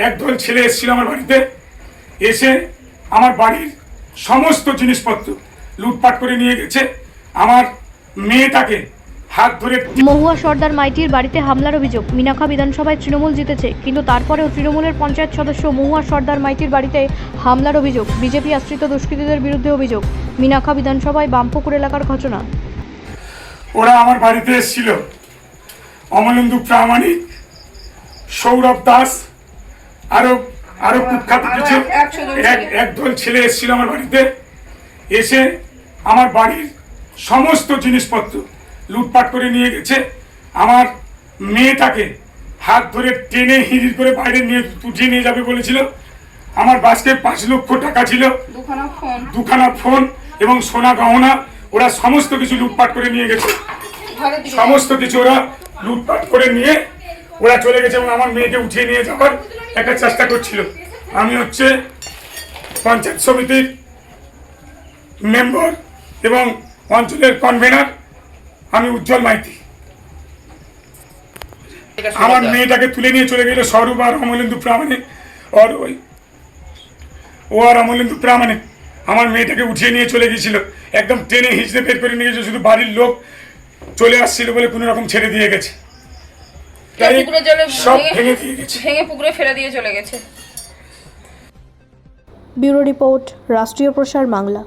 একদল ছেলে এসেছিল আমার বাড়িতে, এসে আমার বাড়ির সমস্ত জিনিসপত্র লুটপাট করে নিয়ে গেছে। আমার মেয়েটাকে হাত ধরে মহুয়া সর্দার মাইতির বাড়িতে হামলার অভিযোগ। মিনাখা বিধানসভায় তৃণমূল জিতেছে, কিন্তু তারপরেও তৃণমূলের পঞ্চায়েত সদস্য মহুয়া সর্দার মাইতির বাড়িতে হামলার অভিযোগ। বিজেপি আশ্রিত দুষ্কৃতীদের বিরুদ্ধে অভিযোগ। মিনাখা বিধানসভায় বামপুকুর এলাকার ঘটনা। ওরা আমার বাড়িতে এসেছিল, অমলেন্দু প্রামাণিক, সৌরভ দাস, আরো কুখ্যাত কিছু একদল ছেলে এসেছিল আমার বাড়িতে, এসে আমার বাড়ির সমস্ত জিনিসপত্র লুটপাট করে নিয়ে গেছে। আমার মেয়েটাকে হাত ধরে টেনে হিড়ির করে বাইরে উঠিয়ে নিয়ে যাবে বলেছিল। আমার বাসকে 5 লক্ষ টাকা ছিল, দুখানা ফোন এবং সোনা গহনা, ওরা সমস্ত কিছু লুটপাট করে নিয়ে গেছে। সমস্ত কিছু ওরা লুটপাট করে নিয়ে ওরা চলে গেছে এবং আমার মেয়েকে উঠিয়ে নিয়ে যাওয়ার একটা চেষ্টা করছিল। আমি হচ্ছে পঞ্চায়েত সমিতির মেম্বার এবং অঞ্চলের কনভেনার, আমি উজ্জ্বল মাইতি। আমার মেয়েটাকে তুলে নিয়ে চলে গেল স্বরূপ আর অমলেন্দু প্রামাণিক, আর অমলেন্দু প্রামাণিক আমার মেয়েটাকে উঠিয়ে নিয়ে চলে গিয়েছিল, একদম টেনে হিঁচড়ে বের করে নিয়ে গেছে। শুধু বাড়ির লোক চলে আসছিল বলে কোনো রকম ছেড়ে দিয়ে গেছে, সব ভেঙে দিয়ে গেছে, ভেঙে পুকুরে ফেলে দিয়ে চলে গেছে। ব্যুরো রিপোর্ট, রাষ্ট্রীয় প্রসার বাংলা।